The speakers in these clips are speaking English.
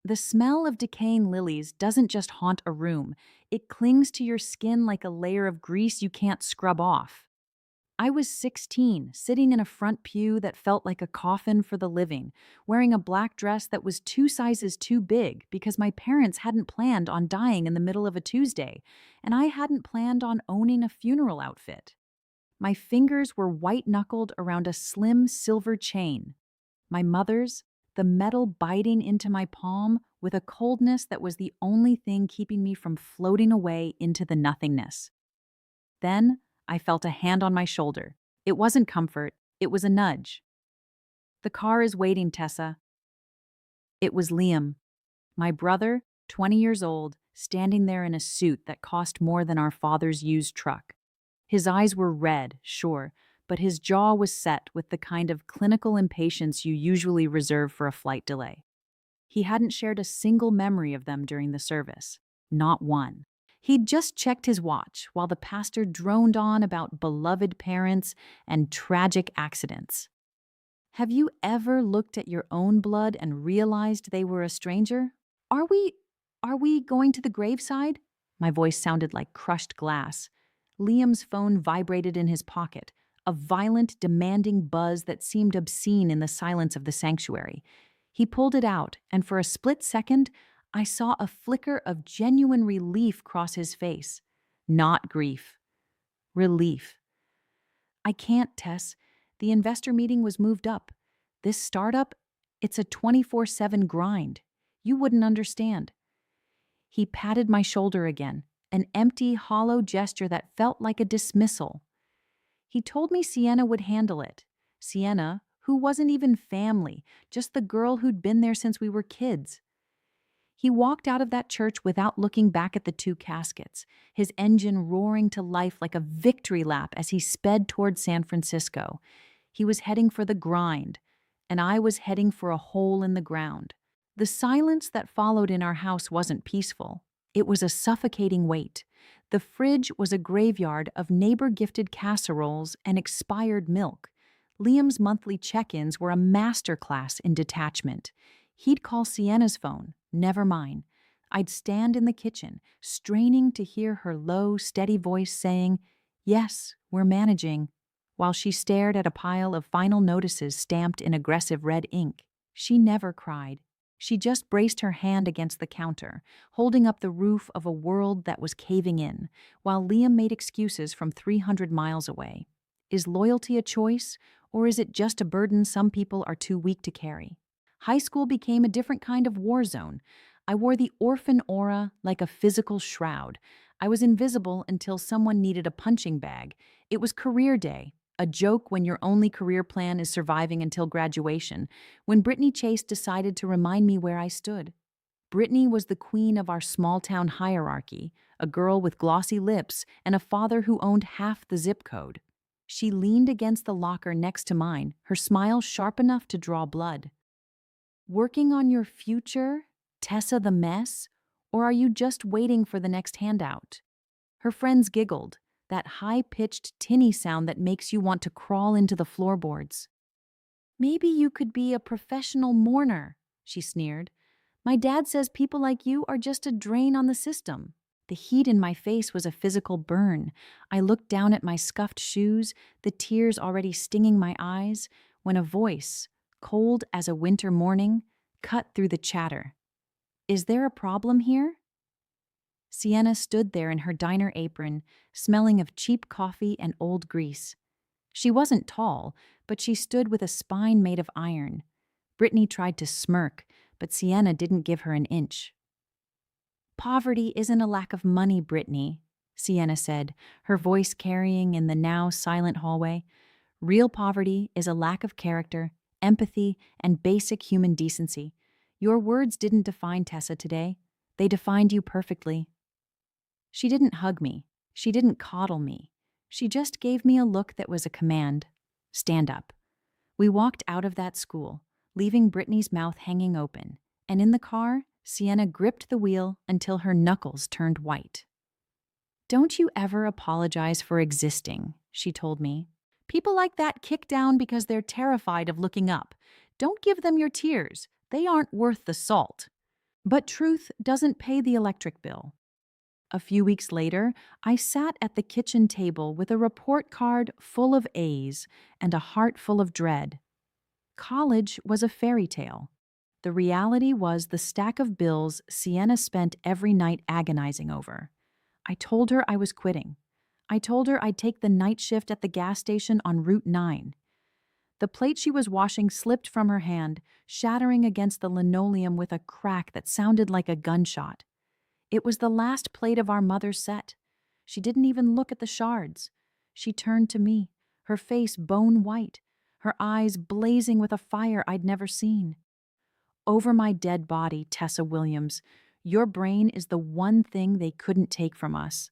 The smell of decaying lilies doesn't just haunt a room, it clings to your skin like a layer of grease you can't scrub off. I was 16, sitting in a front pew that felt like a coffin for the living, wearing a black dress that was 2 sizes too big because my parents hadn't planned on dying in the middle of a Tuesday, and I hadn't planned on owning a funeral outfit. My fingers were white-knuckled around a slim silver chain. My mother's, the metal biting into my palm with a coldness that was the only thing keeping me from floating away into the nothingness. Then I felt a hand on my shoulder. It wasn't comfort, it was a nudge. "The car is waiting, Tessa." It was Liam, my brother, 20 years old, standing there in a suit that cost more than our father's used truck. His eyes were red, sure, but his jaw was set with the kind of clinical impatience you usually reserve for a flight delay. He hadn't shared a single memory of them during the service. Not one. He'd just checked his watch while the pastor droned on about beloved parents and tragic accidents. Have you ever looked at your own blood and realized they were a stranger? Are we are we going to the graveside? My voice sounded like crushed glass. Liam's phone vibrated in his pocket, a violent, demanding buzz that seemed obscene in the silence of the sanctuary. He pulled it out, and for a split second, I saw a flicker of genuine relief cross his face. Not grief. Relief. "I can't, Tess. The investor meeting was moved up. This startup, it's a 24/7 grind. You wouldn't understand." He patted my shoulder again, an empty, hollow gesture that felt like a dismissal. He told me Sienna would handle it. Sienna, who wasn't even family, just the girl who'd been there since we were kids. He walked out of that church without looking back at the two caskets, his engine roaring to life like a victory lap as he sped toward San Francisco. He was heading for the grind, and I was heading for a hole in the ground. The silence that followed in our house wasn't peaceful. It was a suffocating weight. The fridge was a graveyard of neighbor-gifted casseroles and expired milk. Liam's monthly check-ins were a masterclass in detachment. He'd call Sienna's phone, never mine. I'd stand in the kitchen, straining to hear her low, steady voice saying, "Yes, we're managing," while she stared at a pile of final notices stamped in aggressive red ink. She never cried. She just braced her hand against the counter, holding up the roof of a world that was caving in, while Liam made excuses from 300 miles away. Is loyalty a choice, or is it just a burden some people are too weak to carry? High school became a different kind of war zone. I wore the orphan aura like a physical shroud. I was invisible until someone needed a punching bag. It was career day, a joke when your only career plan is surviving until graduation, when Brittany Chase decided to remind me where I stood. Brittany was the queen of our small-town hierarchy, a girl with glossy lips and a father who owned half the zip code. She leaned against the locker next to mine, her smile sharp enough to draw blood. "Working on your future, Tessa the mess? Or are you just waiting for the next handout?" Her friends giggled, that high-pitched, tinny sound that makes you want to crawl into the floorboards. "Maybe you could be a professional mourner," she sneered. "My dad says people like you are just a drain on the system." The heat in my face was a physical burn. I looked down at my scuffed shoes, the tears already stinging my eyes, when a voice, cold as a winter morning, cut through the chatter. "Is there a problem here?" Sienna stood there in her diner apron, smelling of cheap coffee and old grease. She wasn't tall, but she stood with a spine made of iron. Brittany tried to smirk, but Sienna didn't give her an inch. "Poverty isn't a lack of money, Brittany," Sienna said, her voice carrying in the now silent hallway. "Real poverty is a lack of character, empathy, and basic human decency. Your words didn't define Tessa today. They defined you perfectly." She didn't hug me. She didn't coddle me. She just gave me a look that was a command. "Stand up." We walked out of that school, leaving Brittany's mouth hanging open, and in the car, Sienna gripped the wheel until her knuckles turned white. "Don't you ever apologize for existing," she told me. "People like that kick down because they're terrified of looking up. Don't give them your tears. They aren't worth the salt." But truth doesn't pay the electric bill. A few weeks later, I sat at the kitchen table with a report card full of A's and a heart full of dread. College was a fairy tale. The reality was the stack of bills Sienna spent every night agonizing over. I told her I was quitting. I told her I'd take the night shift at the gas station on Route 9. The plate she was washing slipped from her hand, shattering against the linoleum with a crack that sounded like a gunshot. It was the last plate of our mother's set. She didn't even look at the shards. She turned to me, her face bone white, her eyes blazing with a fire I'd never seen. Over my dead body, Tessa Williams, your brain is the one thing they couldn't take from us.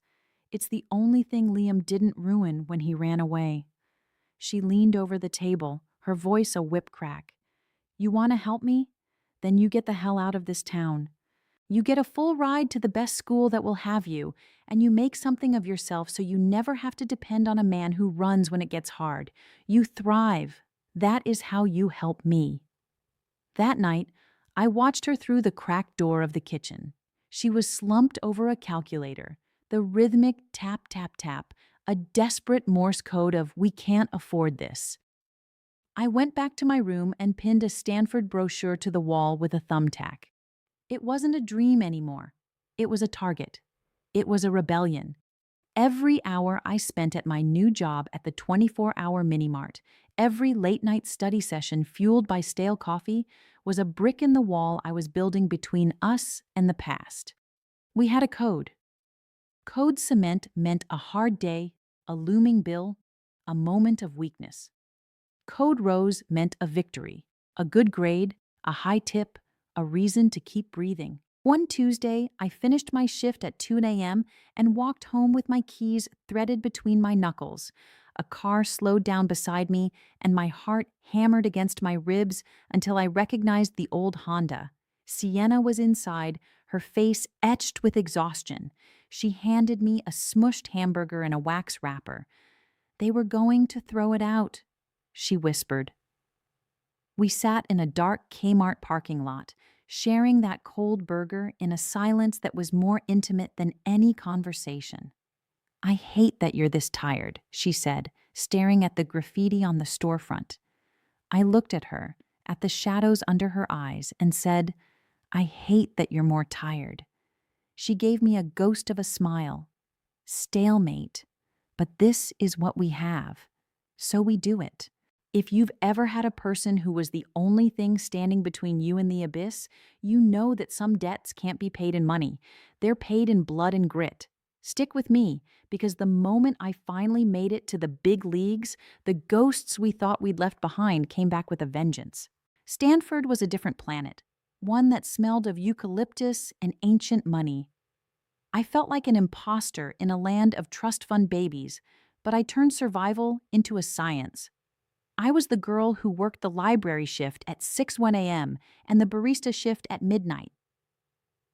It's the only thing Liam didn't ruin when he ran away. She leaned over the table, her voice a whip crack. You want to help me? Then you get the hell out of this town. You get a full ride to the best school that will have you, and you make something of yourself so you never have to depend on a man who runs when it gets hard. You thrive. That is how you help me. That night, I watched her through the cracked door of the kitchen. She was slumped over a calculator, the rhythmic tap, tap, tap, a desperate Morse code of "we can't afford this." I went back to my room and pinned a Stanford brochure to the wall with a thumbtack. It wasn't a dream anymore. It was a target. It was a rebellion. Every hour I spent at my new job at the 24-hour mini-mart, every late-night study session fueled by stale coffee, was a brick in the wall I was building between us and the past. We had a code. Code cement meant a hard day, a looming bill, a moment of weakness. Code rose meant a victory, a good grade, a high tip, a reason to keep breathing. One Tuesday, I finished my shift at 2 a.m. and walked home with my keys threaded between my knuckles. A car slowed down beside me, and my heart hammered against my ribs until I recognized the old Honda. Sienna was inside, her face etched with exhaustion. She handed me a smushed hamburger in a wax wrapper. They were going to throw it out, she whispered. We sat in a dark Kmart parking lot, sharing that cold burger in a silence that was more intimate than any conversation. I hate that you're this tired, she said, staring at the graffiti on the storefront. I looked at her, at the shadows under her eyes, and said, I hate that you're more tired. She gave me a ghost of a smile. Stalemate. But this is what we have. So we do it. If you've ever had a person who was the only thing standing between you and the abyss, you know that some debts can't be paid in money. They're paid in blood and grit. Stick with me, because the moment I finally made it to the big leagues, the ghosts we thought we'd left behind came back with a vengeance. Stanford was a different planet, one that smelled of eucalyptus and ancient money. I felt like an imposter in a land of trust fund babies, but I turned survival into a science. I was the girl who worked the library shift at 6:01 a.m. and the barista shift at midnight.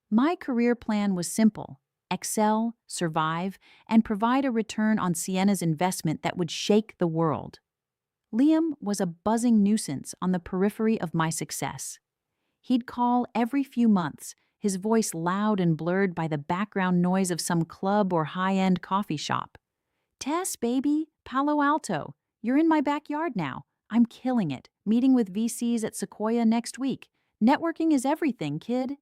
My career plan was simple: excel, survive, and provide a return on Sienna's investment that would shake the world. Liam was a buzzing nuisance on the periphery of my success. He'd call every few months, his voice loud and blurred by the background noise of some club or high-end coffee shop. Tess, baby, Palo Alto. You're in my backyard now. I'm killing it. Meeting with VCs at Sequoia next week. Networking is everything, kid.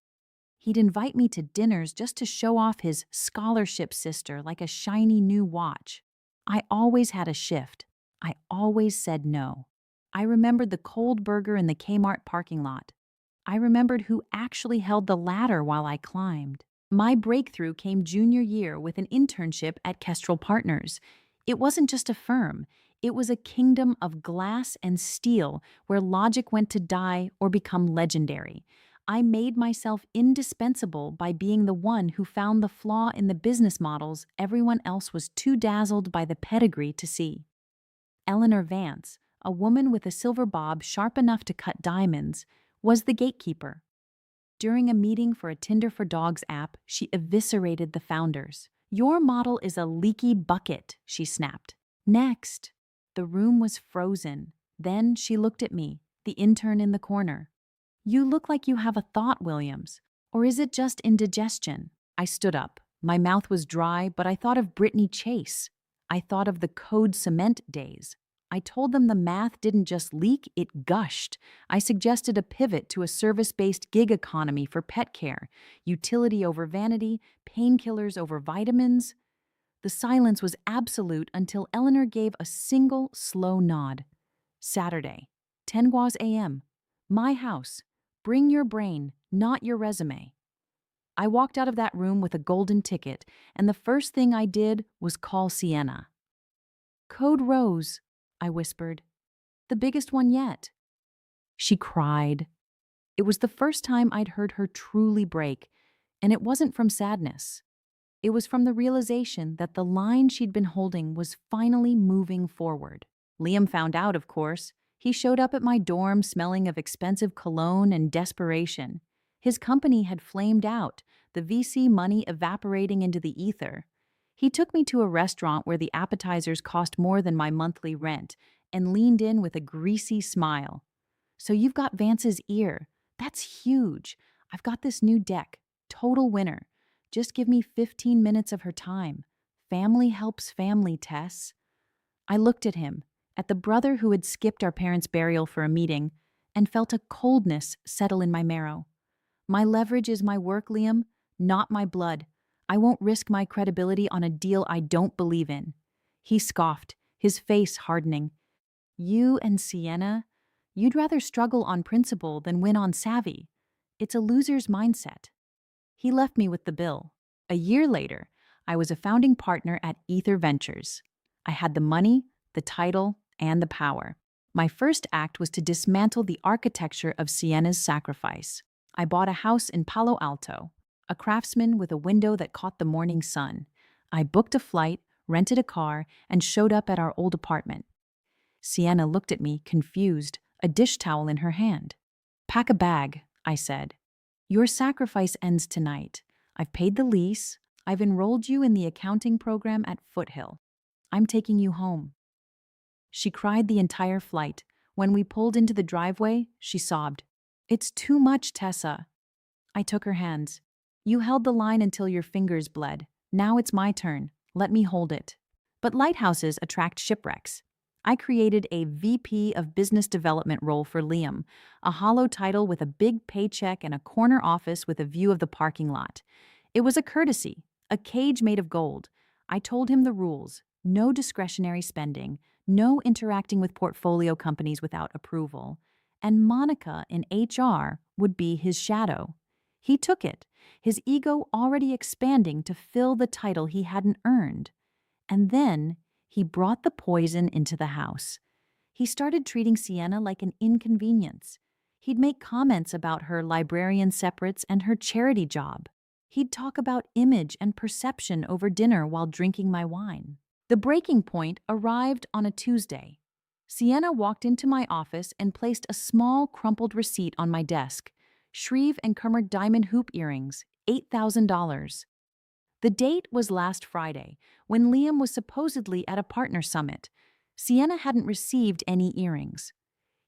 He'd invite me to dinners just to show off his scholarship sister like a shiny new watch. I always had a shift. I always said no. I remembered the cold burger in the Kmart parking lot. I remembered who actually held the ladder while I climbed. My breakthrough came junior year with an internship at Kestrel Partners. It wasn't just a firm. It was a kingdom of glass and steel where logic went to die or become legendary. I made myself indispensable by being the one who found the flaw in the business models everyone else was too dazzled by the pedigree to see. Eleanor Vance, a woman with a silver bob sharp enough to cut diamonds, was the gatekeeper. During a meeting for a Tinder for Dogs app, she eviscerated the founders. Your model is a leaky bucket, she snapped. Next. The room was frozen. Then she looked at me, the intern in the corner. You look like you have a thought, Williams. Or is it just indigestion? I stood up. My mouth was dry, but I thought of Brittany Chase. I thought of the code cement days. I told them the math didn't just leak, it gushed. I suggested a pivot to a service-based gig economy for pet care, utility over vanity, painkillers over vitamins. The silence was absolute until Eleanor gave a single, slow nod. Saturday, 10 a.m. My house. Bring your brain, not your resume. I walked out of that room with a golden ticket, and the first thing I did was call Sienna. Code Rose, I whispered. The biggest one yet. She cried. It was the first time I'd heard her truly break, and it wasn't from sadness. It was from the realization that the line she'd been holding was finally moving forward. Liam found out, of course. He showed up at my dorm smelling of expensive cologne and desperation. His company had flamed out, the VC money evaporating into the ether. He took me to a restaurant where the appetizers cost more than my monthly rent and leaned in with a greasy smile. So you've got Vance's ear. That's huge. I've got this new deck. Total winner. Just give me 15 minutes of her time. Family helps family, Tess. I looked at him, at the brother who had skipped our parents' burial for a meeting, and felt a coldness settle in my marrow. My leverage is my work, Liam, not my blood. I won't risk my credibility on a deal I don't believe in. He scoffed, his face hardening. You and Sienna? You'd rather struggle on principle than win on savvy. It's a loser's mindset. He left me with the bill. A year later, I was a founding partner at Ether Ventures. I had the money, the title, and the power. My first act was to dismantle the architecture of Sienna's sacrifice. I bought a house in Palo Alto, a craftsman with a window that caught the morning sun. I booked a flight, rented a car, and showed up at our old apartment. Sienna looked at me, confused, a dish towel in her hand. Pack a bag, I said. Your sacrifice ends tonight. I've paid the lease. I've enrolled you in the accounting program at Foothill. I'm taking you home. She cried the entire flight. When we pulled into the driveway, she sobbed. It's too much, Tessa. I took her hands. You held the line until your fingers bled. Now it's my turn. Let me hold it. But lighthouses attract shipwrecks. I created a VP of Business Development role for Liam, a hollow title with a big paycheck and a corner office with a view of the parking lot. It was a courtesy, a cage made of gold. I told him the rules: no discretionary spending, no interacting with portfolio companies without approval, and Monica in HR would be his shadow. He took it, his ego already expanding to fill the title he hadn't earned. And then he brought the poison into the house. He started treating Sienna like an inconvenience. He'd make comments about her librarian separates and her charity job. He'd talk about image and perception over dinner while drinking my wine. The breaking point arrived on a Tuesday. Sienna walked into my office and placed a small, crumpled receipt on my desk. Shreve and Kermer diamond hoop earrings, $8,000. The date was last Friday, when Liam was supposedly at a partner summit. Sienna hadn't received any earrings.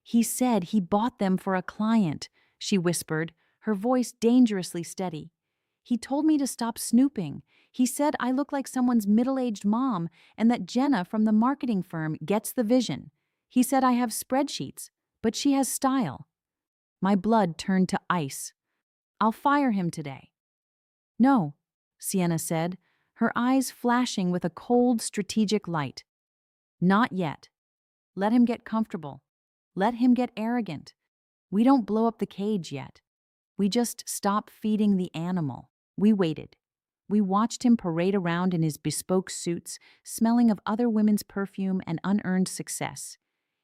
He said he bought them for a client, she whispered, her voice dangerously steady. He told me to stop snooping. He said I look like someone's middle-aged mom and that Jenna from the marketing firm gets the vision. He said I have spreadsheets, but she has style. My blood turned to ice. I'll fire him today. No, Sienna said, her eyes flashing with a cold, strategic light. Not yet. Let him get comfortable. Let him get arrogant. We don't blow up the cage yet. We just stop feeding the animal. We waited. We watched him parade around in his bespoke suits, smelling of other women's perfume and unearned success.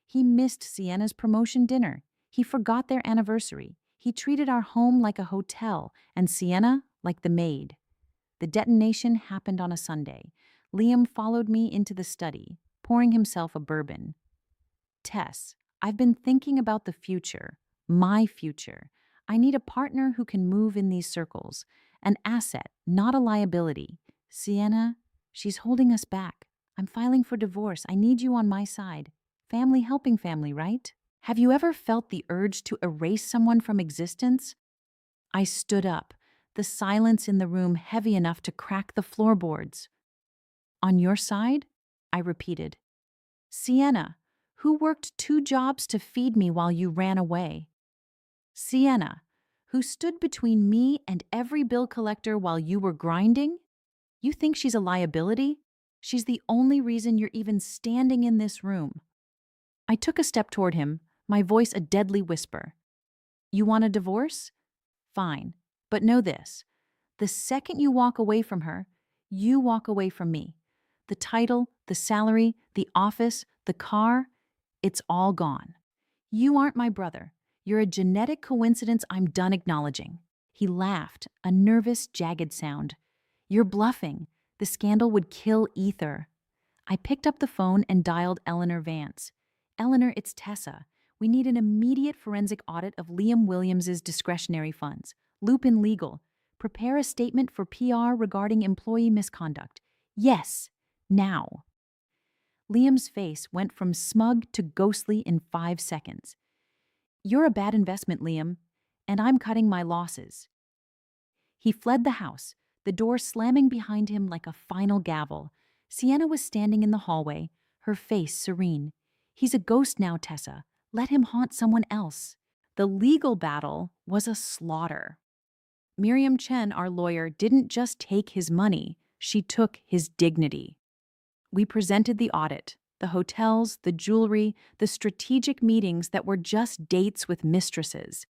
He missed Sienna's promotion dinner. He forgot their anniversary. He treated our home like a hotel and Sienna like the maid. The detonation happened on a Sunday. Liam followed me into the study, pouring himself a bourbon. Tess, I've been thinking about the future, my future. I need a partner who can move in these circles, an asset, not a liability. Sienna, she's holding us back. I'm filing for divorce. I need you on my side. Family helping family, right? Have you ever felt the urge to erase someone from existence? I stood up, the silence in the room heavy enough to crack the floorboards. On your side? I repeated. Sienna, who worked 2 jobs to feed me while you ran away. Sienna, who stood between me and every bill collector while you were grinding? You think she's a liability? She's the only reason you're even standing in this room. I took a step toward him, my voice a deadly whisper. You want a divorce? Fine. But know this. The second you walk away from her, you walk away from me. The title, the salary, the office, the car, it's all gone. You aren't my brother. You're a genetic coincidence I'm done acknowledging. He laughed, a nervous, jagged sound. You're bluffing. The scandal would kill Ether. I picked up the phone and dialed Eleanor Vance. Eleanor, it's Tessa. We need an immediate forensic audit of Liam Williams's discretionary funds. Loop in legal. Prepare a statement for PR regarding employee misconduct. Yes, now. Liam's face went from smug to ghostly in 5 seconds. You're a bad investment, Liam, and I'm cutting my losses. He fled the house, the door slamming behind him like a final gavel. Sienna was standing in the hallway, her face serene. He's a ghost now, Tessa. Let him haunt someone else. The legal battle was a slaughter. Miriam Chen, our lawyer, didn't just take his money, she took his dignity. We presented the audit, the hotels, the jewelry, the strategic meetings that were just dates with mistresses.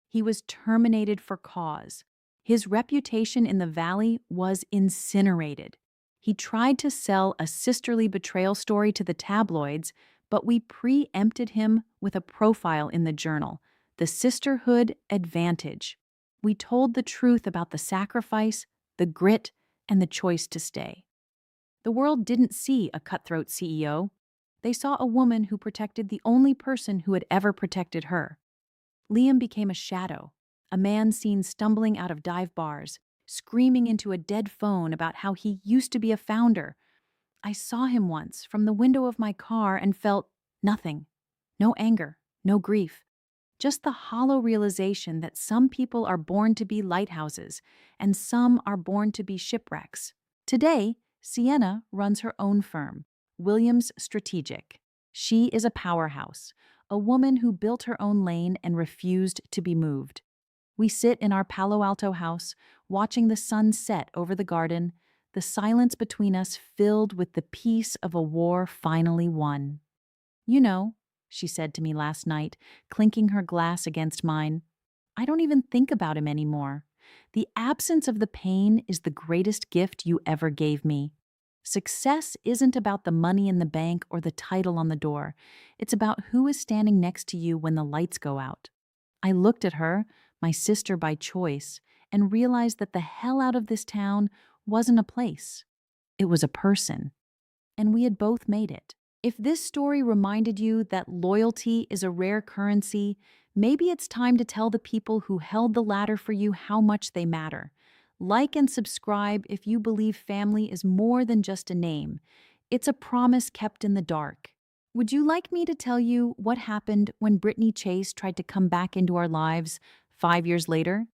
He was terminated for cause. His reputation in the valley was incinerated. He tried to sell a sisterly betrayal story to the tabloids, but we preempted him with a profile in the journal, The Sisterhood Advantage. We told the truth about the sacrifice, the grit, and the choice to stay. The world didn't see a cutthroat CEO. They saw a woman who protected the only person who had ever protected her. Liam became a shadow, a man seen stumbling out of dive bars, screaming into a dead phone about how he used to be a founder. I saw him once from the window of my car and felt nothing. No anger, no grief. Just the hollow realization that some people are born to be lighthouses and some are born to be shipwrecks. Today, Sienna runs her own firm, Williams Strategic. She is a powerhouse, a woman who built her own lane and refused to be moved. We sit in our Palo Alto house, watching the sun set over the garden, the silence between us filled with the peace of a war finally won. You know, she said to me last night, clinking her glass against mine, I don't even think about him anymore. The absence of the pain is the greatest gift you ever gave me. Success isn't about the money in the bank or the title on the door. It's about who is standing next to you when the lights go out. I looked at her, my sister by choice, and realized that the hell out of this town wasn't a place. It was a person. And we had both made it. If this story reminded you that loyalty is a rare currency, maybe it's time to tell the people who held the ladder for you how much they matter. Like and subscribe if you believe family is more than just a name. It's a promise kept in the dark. Would you like me to tell you what happened when Brittany Chase tried to come back into our lives 5 years later?